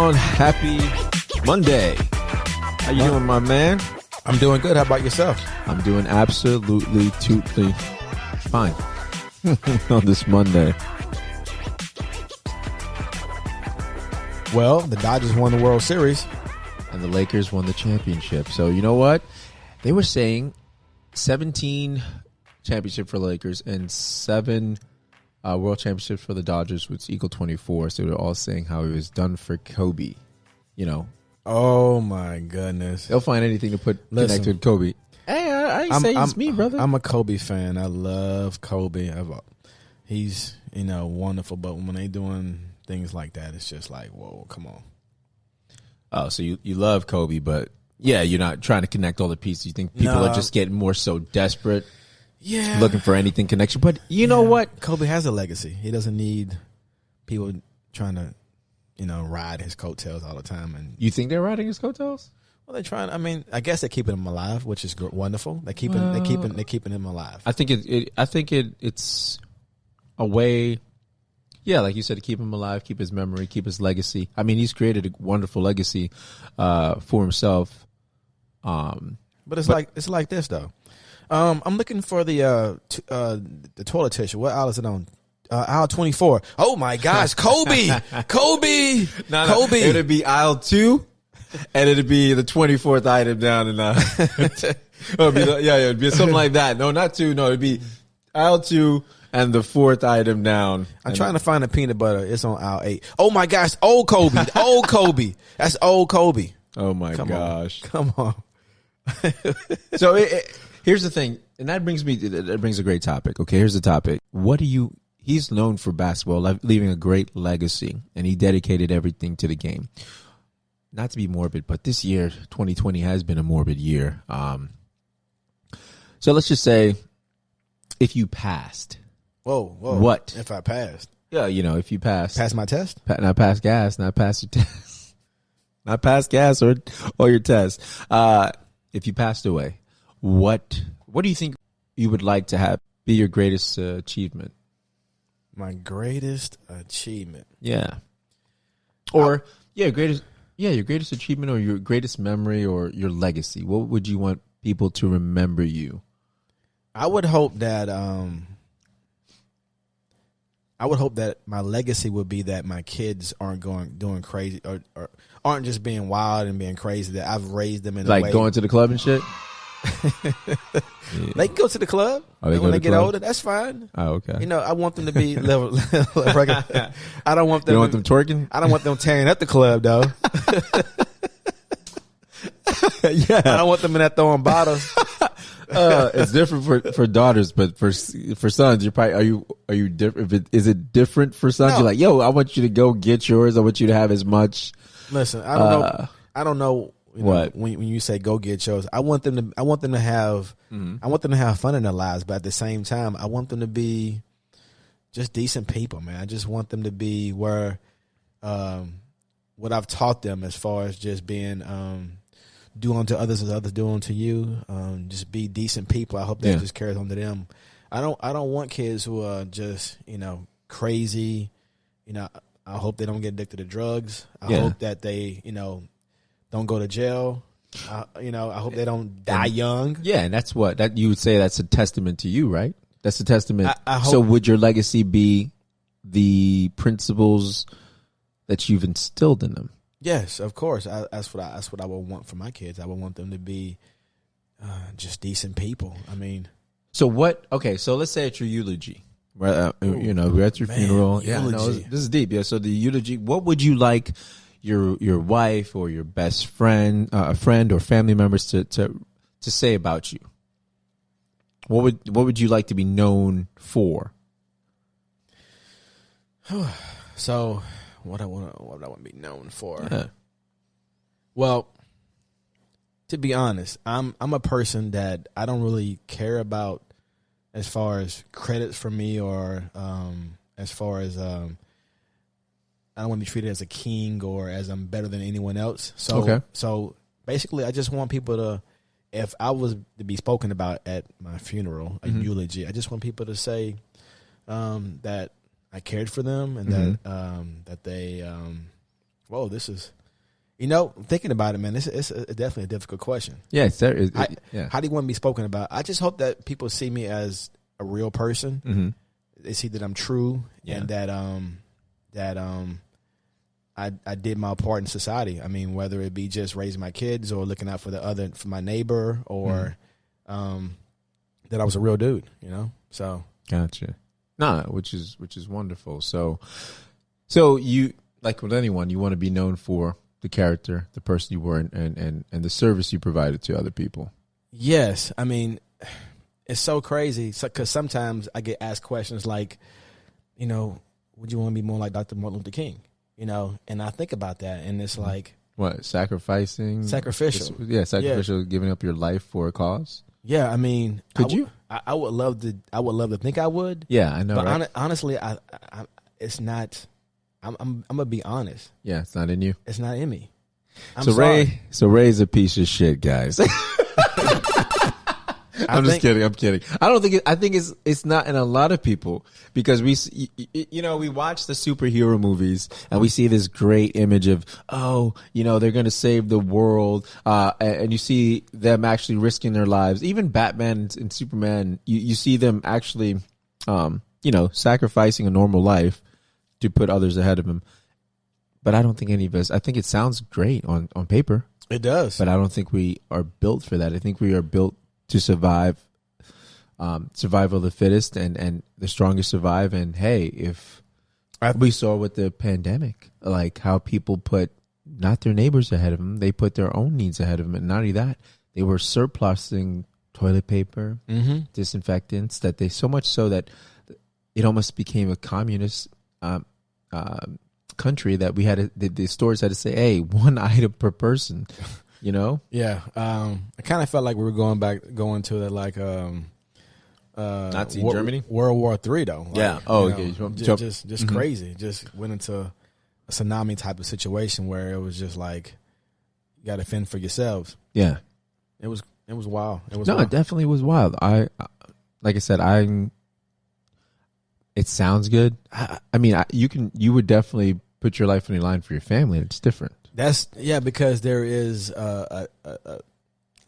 on? Happy Monday. How you doing, my man? I'm doing good. How about yourself? I'm doing absolutely tootly fine on this Monday. Well, the Dodgers won the World Series. And the Lakers won the championship. So you know what? They were saying 17 championship for the Lakers and 7 world championships for the Dodgers, which equal 24. So they were all saying how it was done for Kobe. You know. Oh, my goodness. They'll find anything to connect with Kobe. Hey, I ain't saying it's me, brother. I'm a Kobe fan. I love Kobe. He's, wonderful. But when they doing things like that, it's just like, whoa, come on. Oh, so you love Kobe, but yeah, you're not trying to connect all the pieces. You think people are just getting more so desperate, looking for anything connection. But you know what? Kobe has a legacy. He doesn't need people trying to, ride his coattails all the time. And you think they're riding his coattails? Well, they're trying. I mean, I guess they're keeping him alive, which is wonderful. They're keeping him alive. I think it's a way. Yeah, like you said, to keep him alive, keep his memory, keep his legacy. I mean, he's created a wonderful legacy for himself. But it's like this though. I'm looking for the toilet tissue. What aisle is it on? Aisle 24. Oh my gosh, Kobe, Kobe, Kobe. It'd be aisle 2, and it'd be the 24th item down, and it'd be something like that. No, not 2. No, it'd be aisle 2. And the 4th item down. I'm trying to find the peanut butter. It's on aisle 8. Oh my gosh, old Kobe, old Kobe. That's old Kobe. Oh my gosh, come on. So here's the thing, and that brings a great topic. Okay, here's the topic. He's known for basketball, leaving a great legacy, and he dedicated everything to the game. Not to be morbid, but this year, 2020, has been a morbid year. So let's just say, if you passed. Whoa. What? If I passed? Yeah, if you passed. Pass my test? Not pass gas, not pass your test. Not pass gas or your test. If you passed away, what do you think you would like to have be your greatest achievement? My greatest achievement. Yeah. Or your greatest achievement or your greatest memory or your legacy. What would you want people to remember you? I would hope that my legacy would be that my kids aren't doing crazy or aren't just being wild and being crazy. That I've raised them in a way. Like going to the club and shit. They can go to the club when they get older. That's fine. Oh, okay. I want them to be level regular. I don't want them. You don't want them twerking? I don't want them tearing up the club though. Yeah. I don't want them in that throwing bottles. It's different for daughters, but for sons, you're probably are you different? Is it different for sons? No. You're like, yo, I want you to go get yours. I want you to have as much. Listen, I don't know. I don't know. What when you say go get yours, I want them to have fun in their lives, but at the same time, I want them to be just decent people, man. I just want them to be where what I've taught them as far as just being do unto others as others do unto you. Just be decent people. I hope that just carries on to them. I don't want kids who are just crazy. I hope they don't get addicted to drugs. I hope that they don't go to jail. I hope they don't die young. Yeah, and that's that you would say that's a testament to you, right? That's a testament. I hope. So would your legacy be the principles that you've instilled in them? Yes, of course. That's what I would want for my kids. I would want them to be just decent people. I mean, so what? Okay, so let's say it's your eulogy. Right, we're at your funeral. Eulogy. Yeah, no, this is deep. Yeah, so the eulogy. What would you like your wife or your best friend, a friend or family members to say about you? What would you like to be known for? So what I want to be known for? Yeah. Well, to be honest, I'm a person that I don't really care about as far as credits for me or as far as I don't want to be treated as a king or as I'm better than anyone else. So basically, I just want people to, if I was to be spoken about at my funeral, a eulogy, I just want people to say that I cared for them and that they Whoa, this is, thinking about it, man, it's definitely a difficult question. Yeah, How do you want to be spoken about? I just hope that people see me as a real person. Mm-hmm. They see that I'm true and that I did my part in society. I mean, whether it be just raising my kids or looking out for my neighbor or that I was a real dude, So gotcha. Nah, which is wonderful. So you, like with anyone, you want to be known for the character, the person you were, and the service you provided to other people. Yes, I mean, it's so crazy because sometimes I get asked questions like, would you want to be more like Dr. Martin Luther King? And I think about that, and it's like, what, sacrificial, giving up your life for a cause. Yeah, I mean, could you? I would love to. I would love to think I would. Yeah, I know. But right? Honestly, it's not. I'm gonna be honest. Yeah, it's not in you. It's not in me. So Ray's a piece of shit, guys. I'm just kidding. I think it's not in a lot of people because we watch the superhero movies and we see this great image of, they're going to save the world. And you see them actually risking their lives. Even Batman and Superman, you see them actually, sacrificing a normal life to put others ahead of him. But I don't think any of us, I think it sounds great on paper. It does. But I don't think we are built for that. I think we are built to survive, survival of the fittest, and the strongest survive. And hey, if we saw with the pandemic, like how people put not their neighbors ahead of them, they put their own needs ahead of them. And not only that, they were surplusing toilet paper, disinfectants, that they so much so that it almost became a communist country that we had the stores had to say, hey, one item per person. Yeah. I kind of felt like we were going to the Nazi Germany, World War III though. Yeah. Okay. Just crazy. Just went into a tsunami type of situation where it was just like you got to fend for yourselves. Yeah. It was wild. It definitely was wild. Like I said, it sounds good. I mean, you would definitely put your life on the line for your family. It's different. Because there is a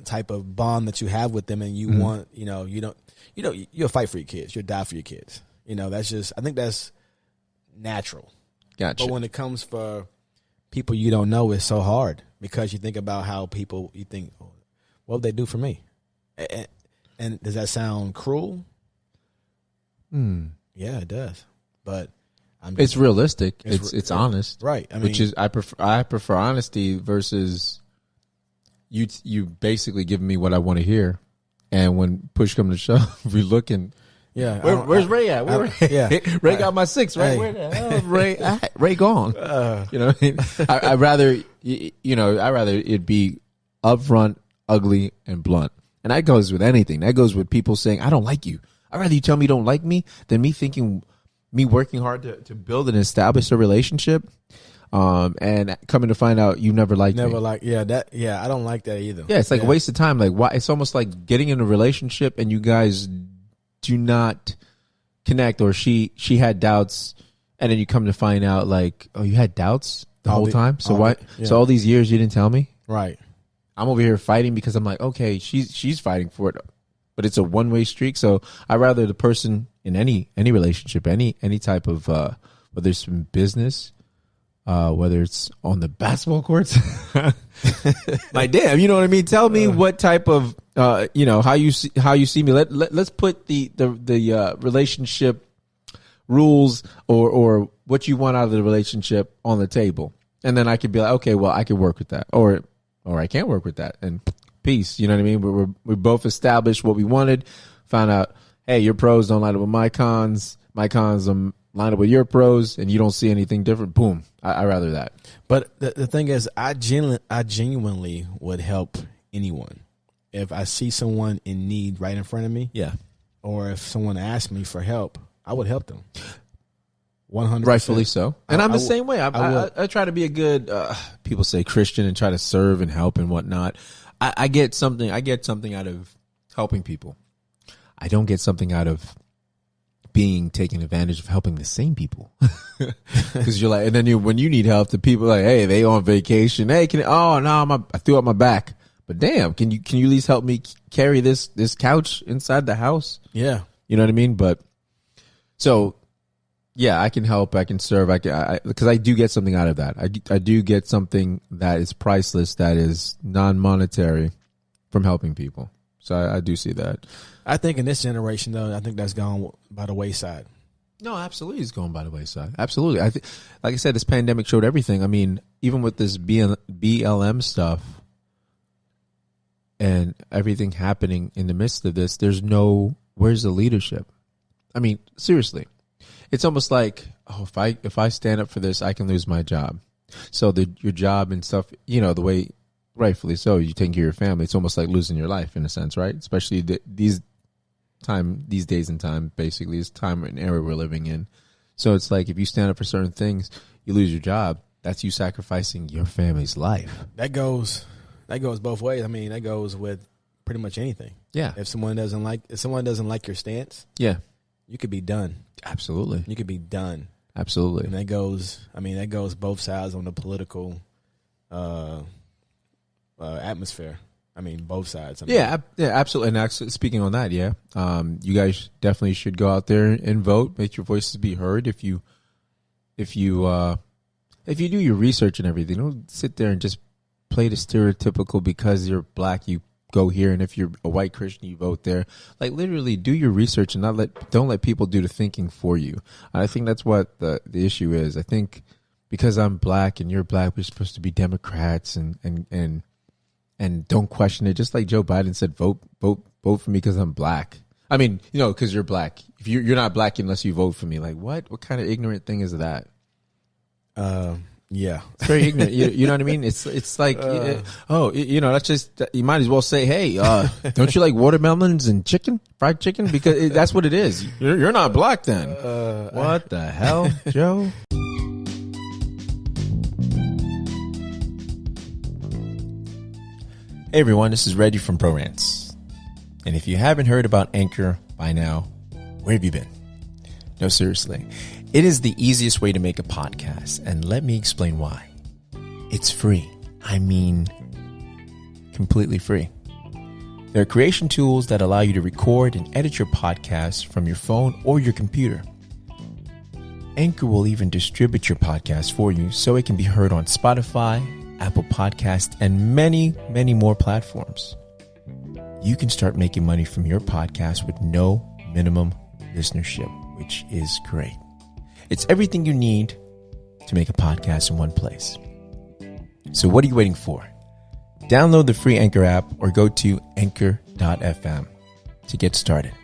type of bond that you have with them, and you want, you'll fight for your kids, you'll die for your kids. That's just, I think that's natural. Gotcha. But when it comes for people you don't know, it's so hard because you think about how you think, what would they do for me? And does that sound cruel? Yeah, it does. But it's realistic. It's honest, right? I mean, which is I prefer honesty versus you basically giving me what I want to hear, and when push comes to shove, we looking. Yeah, where's Ray at? Ray got my 6. Right? Hey. Where the hell Ray gone? You know what I mean? I'd rather it be upfront, ugly, and blunt, and that goes with anything. That goes with people saying I don't like you. I'd rather you tell me you don't like me than me working hard to build and establish a relationship, and coming to find out you never liked me. I don't like that either. Yeah, it's like a waste of time. Like, why? It's almost like getting in a relationship and you guys do not connect, or she had doubts, and then you come to find out like, oh, you had doubts the whole time. So why? So all these years you didn't tell me? Right. I'm over here fighting because I'm like, okay, she's fighting for it, but it's a one-way streak. So I'd rather the person in any relationship, any type of whether it's in business, whether it's on the basketball courts, like damn, you know what I mean. Tell me what type of how you see me. Let's put the relationship rules or what you want out of the relationship on the table, and then I could be like, okay, well, I could work with that, or I can't work with that, and peace. You know what I mean? We both established what we wanted, found out, hey, your pros don't line up with my cons line up with your pros, and you don't see anything different. Boom. I rather that. But the thing is, I genuinely would help anyone if I see someone in need right in front of me. Yeah. Or if someone asks me for help, I would help them. 100%. Rightfully so. And I'm the same way. I try to be a good, people say Christian, and try to serve and help and whatnot. I get something out of helping people. I don't get something out of being taken advantage of helping the same people. Because you're like, and then when you need help, the people are like, hey, they on vacation. Hey, I threw out my back. But damn, can you at least help me carry this couch inside the house? Yeah. You know what I mean? But so yeah, I can help, I can serve, because I do get something out of that. I do get something that is priceless, that is non-monetary from helping people. So I do see that. I think in this generation, though, I think that's gone by the wayside. No, absolutely, it's going by the wayside. Absolutely. Like I said, this pandemic showed everything. I mean, even with this BLM stuff and everything happening in the midst of this, where's the leadership? I mean, seriously. It's almost like, if I stand up for this, I can lose my job. So your job and stuff, the way, rightfully so, you take care of your family. It's almost like losing your life in a sense, right? Especially these days and time, basically, this time and era we're living in. So it's like, if you stand up for certain things, you lose your job. That's you sacrificing your family's life. That goes both ways. I mean, that goes with pretty much anything. Yeah. If someone doesn't like your stance, yeah, you could be done. Absolutely. You could be done. Absolutely. And that goes both sides on the political atmosphere. I mean, both sides. Yeah, absolutely. And speaking on that, yeah, you guys definitely should go out there and vote. Make your voices be heard. If you do your research and everything, don't sit there and just play the stereotypical because you're black, you go here, and if you're a white Christian, you vote there. Like, literally do your research and don't let people do the thinking for you. I think that's what the issue is. I think because I'm black and you're black, we're supposed to be Democrats and don't question it. Just like Joe Biden said, vote for me because I'm black. I mean, because you're black. If you're not black unless you vote for me. Like, what? What kind of ignorant thing is that? Yeah, it's very ignorant. You know what I mean? It's like, that's just, you might as well say, hey, don't you like watermelons and fried chicken? Because that's what it is. You're not black then. What the hell, Joe? Hey everyone, this is Reggie from Bro-RantZ. And if you haven't heard about Anchor by now, where have you been? No, seriously. It is the easiest way to make a podcast, and let me explain why. It's free. I mean, completely free. There are creation tools that allow you to record and edit your podcast from your phone or your computer. Anchor will even distribute your podcast for you so it can be heard on Spotify, Apple Podcasts, and many, many more platforms. You can start making money from your podcast with no minimum listenership, which is great. It's everything you need to make a podcast in one place. So what are you waiting for? Download the free Anchor app or go to anchor.fm to get started.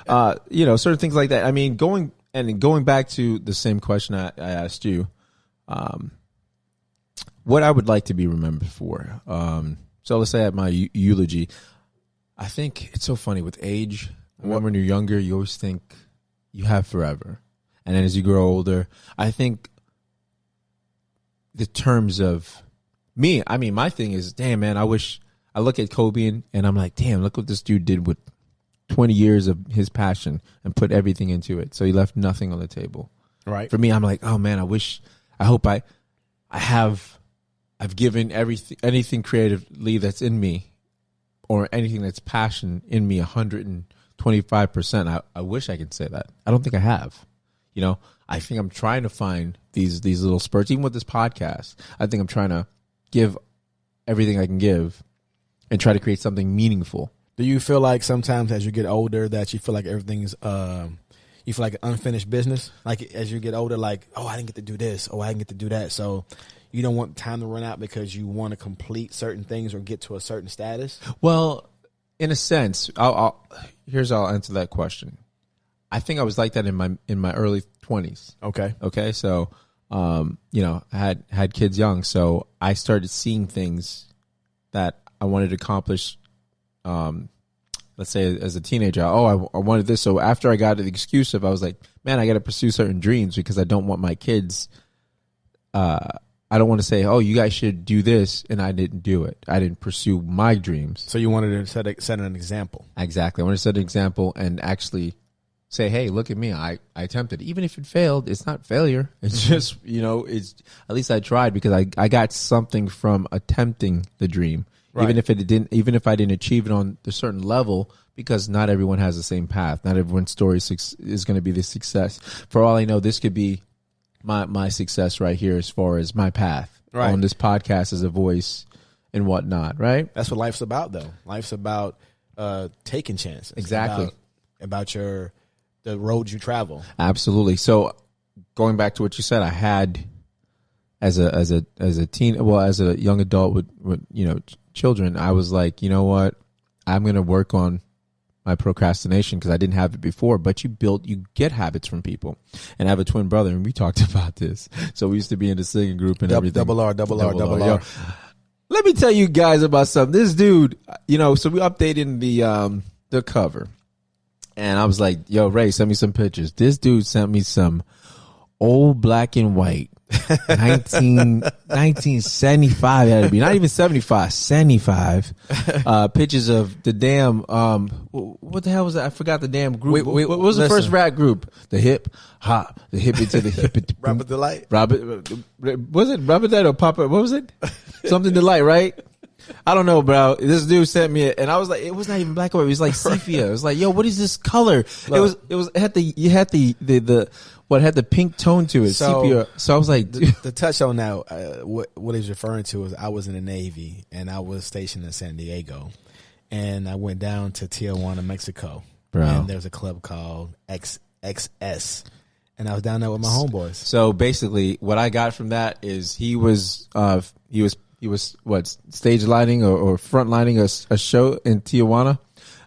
Certain things like that. I mean, going back to the same question I asked you, what I would like to be remembered for. So let's say at my eulogy, I think it's so funny with age. When you're younger, you always think you have forever. And then as you grow older, I think the terms of me, I mean, my thing is, damn, man, I look at Kobe and I'm like, damn, look what this dude did with 20 years of his passion and put everything into it. So he left nothing on the table. Right. For me, I'm like, oh man, I've given anything creatively that's in me or anything that's passion in me 125%. I wish I could say that. I don't think I have. I think I'm trying to find these little spurts, even with this podcast. I think I'm trying to give everything I can give and try to create something meaningful. Do you feel like sometimes as you get older that you feel like everything's you feel like unfinished business? Like as you get older, like, oh, I didn't get to do this, oh, I didn't get to do that. So you don't want time to run out because you want to complete certain things or get to a certain status? Well, in a sense, I'll answer that question. I think I was like that in my early 20s. Okay. So, I had kids young, so I started seeing things that I wanted to accomplish. Let's say as a teenager, I wanted this. So after I got the excuse of, I was like, man, I got to pursue certain dreams because I don't want my kids I don't want to say, oh, you guys should do this, and I didn't do it. I didn't pursue my dreams. So you wanted to set an example. Exactly. I want to set an example and actually say, hey, look at me. I attempted. Even if it failed, it's not failure. It's just, it's at least I tried because I got something from attempting the dream. Right. Even if I didn't achieve it on a certain level, because not everyone has the same path. Not everyone's story is going to be the success. For all I know, this could be my success right here as far as my path on this podcast as a voice and whatnot, right? That's what life's about, though. Life's about taking chances. Exactly. About the road you travel. Absolutely. So going back to what you said, I had as a teen, as a young adult with children, I was like, you know what? I'm going to work on my procrastination because I didn't have it before, but you get habits from people. And I have a twin brother, and we talked about this. So we used to be in the singing group and everything. Double R. Let me tell you guys about something. This dude, so we updated the cover. And I was like, yo, Ray, send me some pictures. This dude sent me some old black and white 1975 had to be, not even 75, 75 pictures of the damn what the hell was that? I forgot the damn group. What was the first rap group? The hip hop, the hip into the hip. Robert Delight. Was it Robert Delight or Papa? What was it? Something Delight, right? I don't know, bro. This dude sent me it, and I was like, it was not even black and white. It was like sepia. It was like, yo, what is this color? Look, it had the what had the pink tone to it, sepia. So I was like, the touch on that, what he's referring to is I was in the Navy and I was stationed in San Diego, and I went down to Tijuana, Mexico, bro. And there's a club called XXS, and I was down there with my homeboys. So basically, what I got from that is he was what, stage lighting or front lighting a show in Tijuana.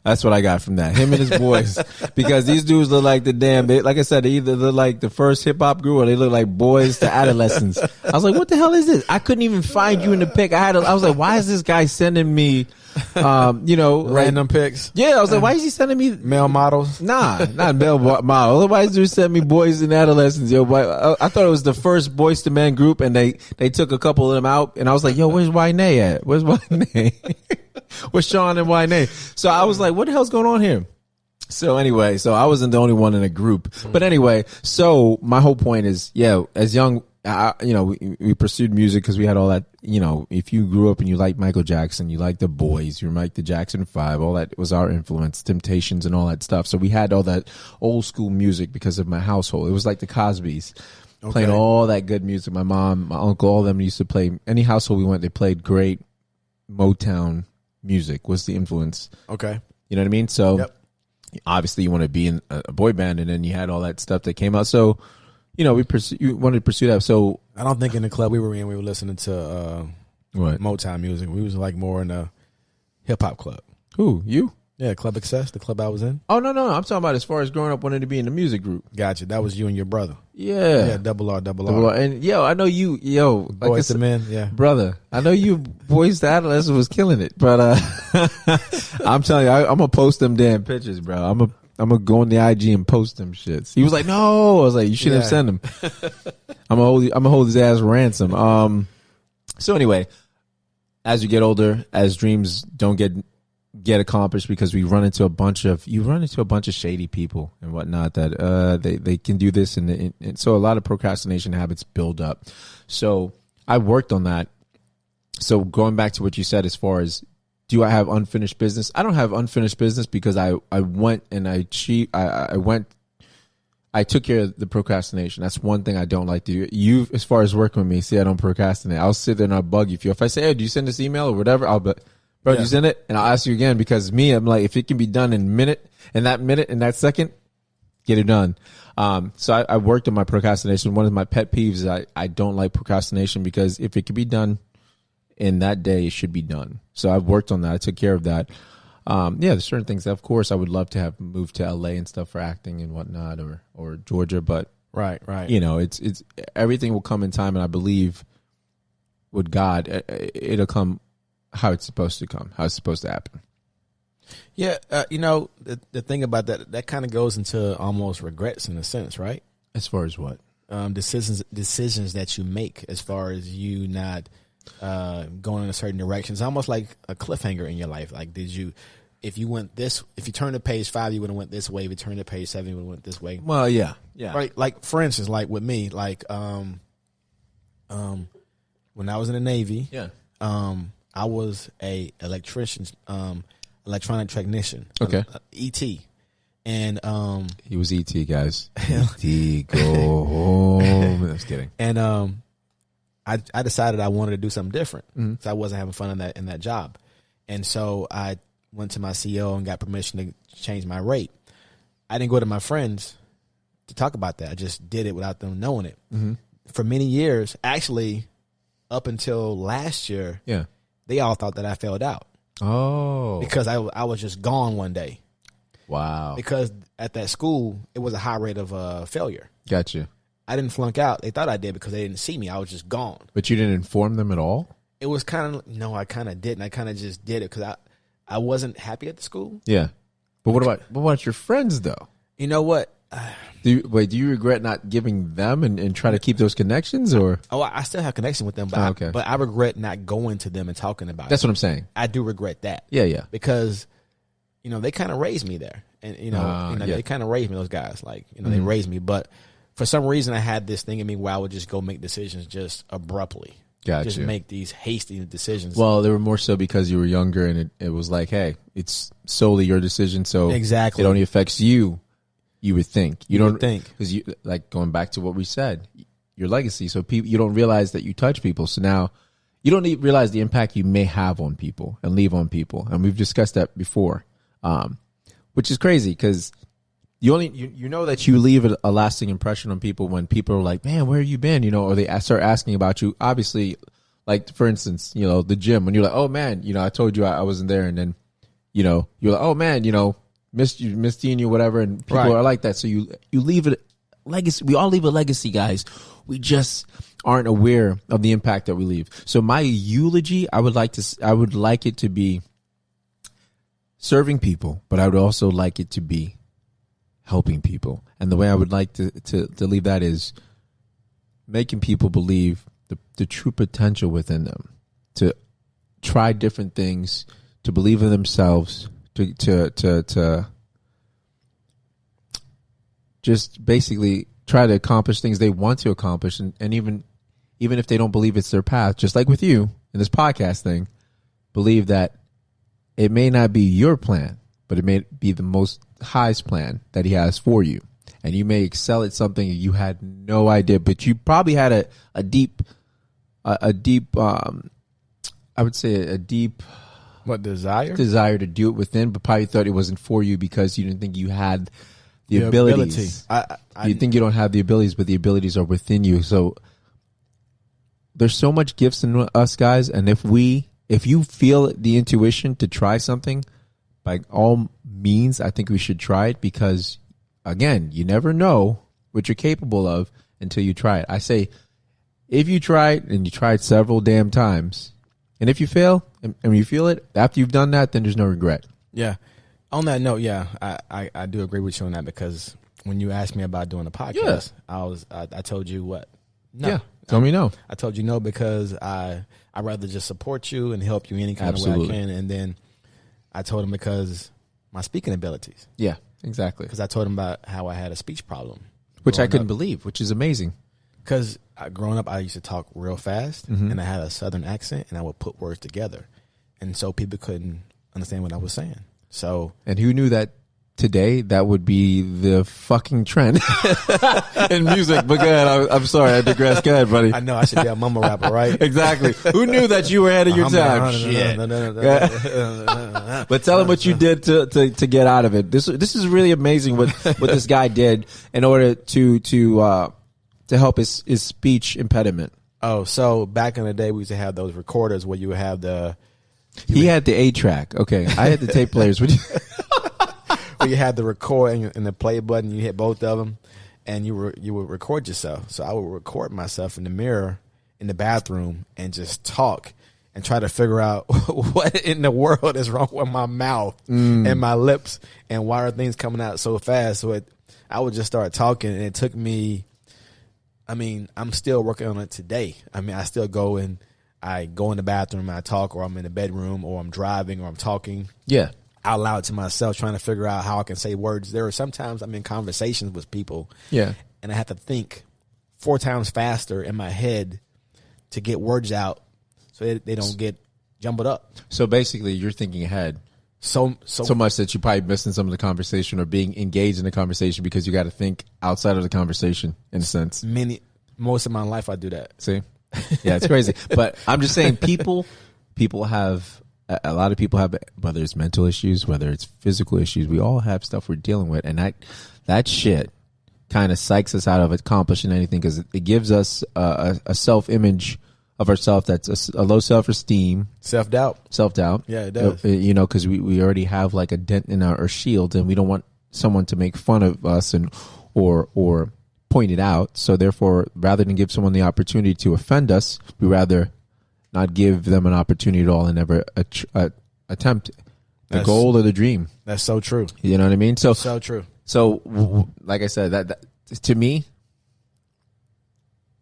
That's what I got from that. Him and his boys, because these dudes look like like I said, they either look like the first hip hop group or they look like boys to adolescents. I was like, what the hell is this? I couldn't even find you in the pic. I was like, why is this guy sending me, random pics? Yeah, I was like, why is he sending me male models? Nah, not male models. Otherwise, dudes send me boys and adolescents. Yo, I thought it was the first Boys to Men group, and they took a couple of them out, and I was like, yo, where's Wynay at? Where's Wynay? Where's Sean and Wynay? So I was like, what the hell's going on here? So anyway, I wasn't the only one in a group. But anyway, so my whole point is, as young, we pursued music because we had all that, if you grew up and you liked Michael Jackson, you liked the Boys, you liked the Jackson 5, all that was our influence, Temptations and all that stuff. So we had all that old school music because of my household. It was like the Cosbys. Okay. Playing all that good music. My mom, my uncle, all of them used to play. Any household we went, they played great Motown music was the influence. Okay. You know what I mean? So obviously you want to be in a boy band, and then you had all that stuff that came out. So, we wanted to pursue that. So I don't think in the club we were in, we were listening to what? Motown music. We was like more in a hip hop club. Who? You? Yeah, Club Excess, the club I was in. Oh, no. I'm talking about as far as growing up wanting to be in the music group. Gotcha. That was you and your brother. Yeah. Double R. And I know you, Boys to Men, yeah. Brother, I know you Boys to Adolescents was killing it, but I'm telling you, I'm going to post them damn pictures, bro. I'm going to go on the IG and post them shits. He was like, no. I was like, you shouldn't have sent them. I'm going to hold his ass ransom. So anyway, as you get older, as dreams don't get accomplished, because we run into a bunch of shady people and whatnot that they can do this, and so a lot of procrastination habits build up. So I worked on that. So going back to what you said, as far as, do I have unfinished business? I don't have unfinished business because I went and I took care of the procrastination. That's one thing I don't like to do. You, as far as working with me, see, I don't procrastinate. I'll sit there and I'll bug you. If I say, hey, do you send this email or whatever, I'll be, bro, you send it? And I'll ask you again, because I'm like, if it can be done in that second, get it done. So I worked on my procrastination. One of my pet peeves is I don't like procrastination, because if it can be done in that day, it should be done. So I've worked on that. I took care of that. There's certain things that, of course, I would love to have moved to LA and stuff for acting and whatnot, or Georgia, but right. It's everything will come in time, and I believe with God, it'll come how it's supposed to come, how it's supposed to happen. Yeah, the thing about that kind of goes into almost regrets in a sense, right? As far as what? decisions that you make as far as you not going in a certain direction. It's almost like a cliffhanger in your life. Like, if you turned to page 5, you would have went this way. If you turned to page 7, you would have went this way. Well, yeah. Right. Like, for instance, like with me, like when I was in the Navy, I was a electrician, electronic technician. Okay. ET. And he was ET, guys. ET, go home. I was kidding. And I decided I wanted to do something different. So I wasn't having fun in that job. And so I went to my CEO and got permission to change my rate. I didn't go to my friends to talk about that. I just did it without them knowing it. For many years, actually, up until last year, they all thought that I failed out. Oh. Because I was just gone one day. Wow. Because at that school, it was a high rate of failure. Gotcha. I didn't flunk out. They thought I did because they didn't see me. I was just gone. But you didn't inform them at all? It was I kind of didn't. I kind of just did it because I wasn't happy at the school. Yeah. But what about your friends, though? You know what? Do you regret not giving them and try to keep those connections, or? Oh, I still have connection with them, but but I regret not going to them and talking about it. That's what I'm saying. I do regret that. Yeah. Because, they kind of raised me there. And, they kind of raised me, those guys. Like, they raised me. But for some reason, I had this thing in me where I would just go make decisions just abruptly. Gotcha. Just make these hasty decisions. Well, they were more so because you were younger, and it was like, hey, it's solely your decision, so exactly. It only affects you. You would think. You don't think, because you, like, going back to what we said, your legacy. So you don't realize that you touch people. So now you don't realize the impact you may have on people and leave on people. And we've discussed that before, which is crazy because you know that you leave a lasting impression on people when people are like, man, where have you been? Or they start asking about you. Obviously, like, for instance, the gym, when you're like, oh man, I told you I wasn't there. And then, you're like, oh man, missed seeing you, whatever. And people are like that. So you leave a legacy. We all leave a legacy, guys. We just aren't aware of the impact that we leave. So my eulogy, I would like it to be serving people, but I would also like it to be helping people. And the way I would like to leave that is making people believe the true potential within them, to try different things, to believe in themselves, to just basically try to accomplish things they want to accomplish. And even if they don't believe it's their path, just like with you in this podcast thing, believe that it may not be your plan, but it may be the most highest plan that he has for you. And you may excel at something you had no idea, but you probably had a deep, I would say a deep, what, desire to do it within, but probably thought it wasn't for you because you didn't think you had the abilities. You think you don't have the abilities, but the abilities are within you. So there's so much gifts in us, guys. And if you feel the intuition to try something, by all means, I think we should try it because, again, you never know what you're capable of until you try it. I say, if you try it and you try it several damn times, and if you fail and you feel it after you've done that, then there's no regret. Yeah. On that note, I do agree with you on that because when you asked me about doing a podcast, I told you what? No. Yeah. Tell me no. I told you no because I'd rather just support you and help you any kind Absolutely. of way I can. And then I told him because my speaking abilities. Yeah, exactly. Because I told him about how I had a speech problem. Which I couldn't believe, which is amazing. Because growing up, I used to talk real fast, and I had a southern accent, and I would put words together. And so people couldn't understand what I was saying. So, and who knew that today that would be the fucking trend in music? But go ahead, I'm sorry, I digress. Go ahead, buddy. I know I should be a mumble rapper, right? Exactly. Who knew that you were ahead of your time? Shit. But tell him what you did to get out of it. This is really amazing what this guy did in order to help his speech impediment. Oh, so back in the day, we used to have those recorders where you would have He had the 8-track. Okay, I had the tape players. Where you had the record and the play button. You hit both of them, and you would record yourself. So I would record myself in the mirror in the bathroom and just talk and try to figure out what in the world is wrong with my mouth and my lips, and why are things coming out so fast. So I would just start talking, and it took me I mean, I'm still working on it today. I mean, I still go in the bathroom, I talk, or I'm in the bedroom, or I'm driving, or I'm talking. Yeah. Out loud to myself, trying to figure out how I can say words. There are sometimes I'm in conversations with people. Yeah. And I have to think 4 times faster in my head to get words out so they don't get jumbled up. So basically, you're thinking ahead so much that you're probably missing some of the conversation or being engaged in the conversation because you got to think outside of the conversation in a sense. Most of my life I do that. See? Yeah, it's crazy. But I'm just saying people have, a lot of people have, whether it's mental issues, whether it's physical issues, we all have stuff we're dealing with. And that shit kind of psychs us out of accomplishing anything because it gives us a self-image of ourselves that's a low self-esteem. Self-doubt. Yeah, it does. Because we already have like a dent in our shield and we don't want someone to make fun of us or point it out. So therefore, rather than give someone the opportunity to offend us, we rather not give them an opportunity at all and never attempt the goal or the dream. That's so true. You know what I mean? So true. So, like I said, that to me,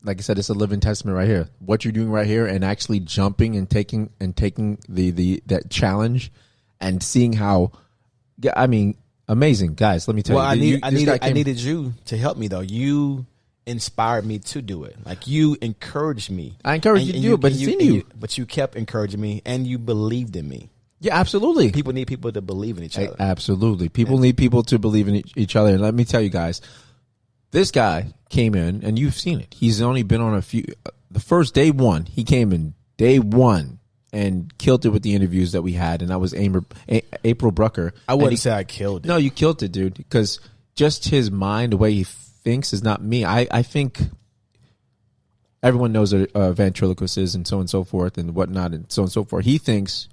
like I said, it's a living testament right here. What you're doing right here, and actually jumping and taking that challenge, and seeing how, I mean, amazing, guys. Let me tell you. I needed you to help me though. You inspired me to do it. Like you encouraged me. I encouraged you to do it, but it's in you. But you kept encouraging me, and you believed in me. Yeah, absolutely. People need people to believe in each other. Absolutely. People need people to believe in each other. And let me tell you guys, this guy came in, and you've seen it. He's only been on a few. The first day one, he came in day one and killed it with the interviews that we had. And that was April Brucker. I wouldn't say I killed it. No, you killed it, dude. Because just his mind, the way he thinks is not me. I think everyone knows what a ventriloquist is and so forth and whatnot and so forth. He thinks,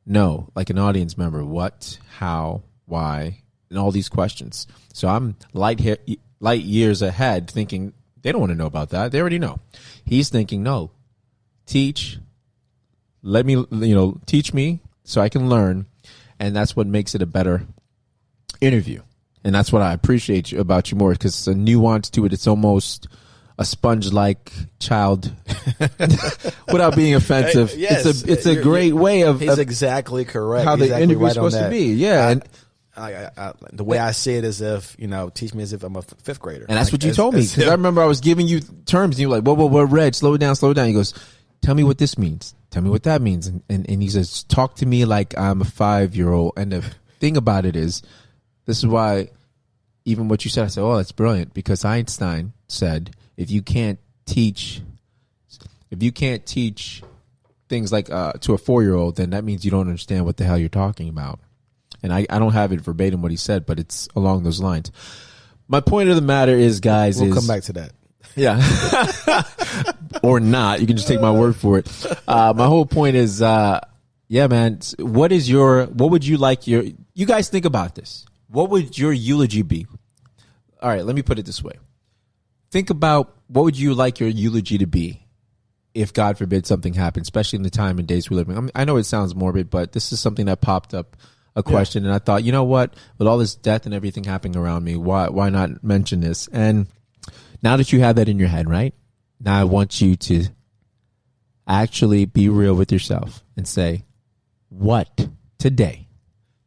no, like an audience member, what, how, why, and all these questions. So I'm light years ahead thinking they don't want to know about that. They already know. He's thinking, no, teach, let me, teach me so I can learn. And that's what makes it a better interview. And that's what I appreciate about you more because it's a nuance to it. It's almost a sponge-like child without being offensive. Yes, it's a great way of. He's exactly correct. How the interview is supposed to be. Yeah. And the way I say it is if, teach me as if I'm a fifth grader. And that's what you told me. Because I remember I was giving you terms and you were like, whoa, Reg, slow it down. He goes, tell me what this means. Tell me what that means. And he says, talk to me like I'm a 5-year-old. And the thing about it is, this is why even what you said, I said, oh, that's brilliant. Because Einstein said, if you can't teach things like to a 4-year-old, then that means you don't understand what the hell you're talking about. And I don't have it verbatim what he said, but it's along those lines. My point of the matter is, guys, we'll come back to that. Yeah. Or not. You can just take my word for it. My whole point is, yeah, man, what would you like you guys think about this? What would your eulogy be? All right, let me put it this way. Think about what would you like your eulogy to be if, God forbid, something happened, especially in the time and days we live in. I know it sounds morbid, but this is something that popped up, a question, and I thought, you know what? With all this death and everything happening around me, why not mention this? And now that you have that in your head, right? Now I want you to actually be real with yourself and say, what today,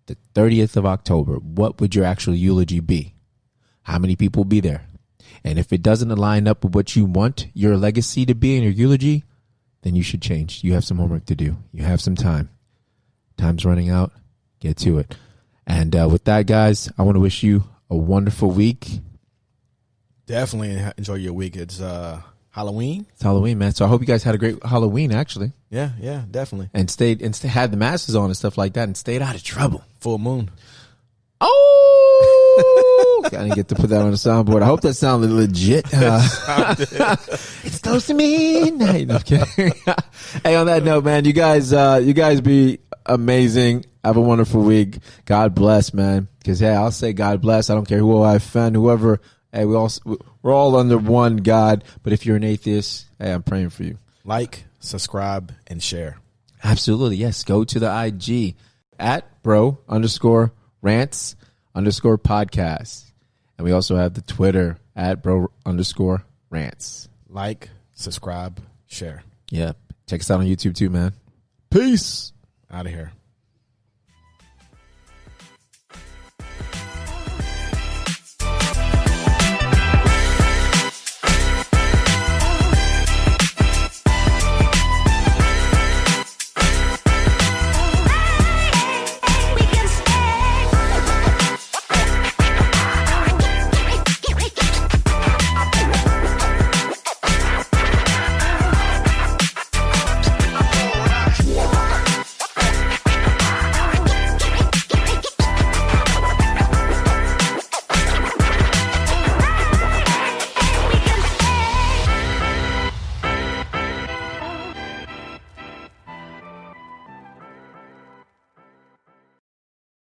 the 30th of October, what would your actual eulogy be? How many people will be there? And if it doesn't align up with what you want your legacy to be in your eulogy, then you should change. You have some homework to do. You have some time. Time's running out. Get to it. And with that, guys, I want to wish you a wonderful week. Definitely enjoy your week. It's Halloween. It's Halloween, man. So I hope you guys had a great Halloween, actually. Yeah, definitely. And had the masks on and stuff like that and stayed out of trouble. Full moon. Oh! I didn't get to put that on the soundboard. I hope that sounded legit. It's close to midnight. No, I'm kidding. Hey, on that note, man, you guys be amazing. Have a wonderful week. God bless, man. Because, hey, I'll say God bless. I don't care who I offend, whoever. Hey, we're all under one God. But if you're an atheist, hey, I'm praying for you. Like, subscribe, and share. Absolutely. Yes. Go to the IG at Bro_RantZ_podcast. And we also have the Twitter at Bro_RantZ. Bro-RantZ. Like, subscribe, share. Yep. Check us out on YouTube too, man. Peace. Out of here.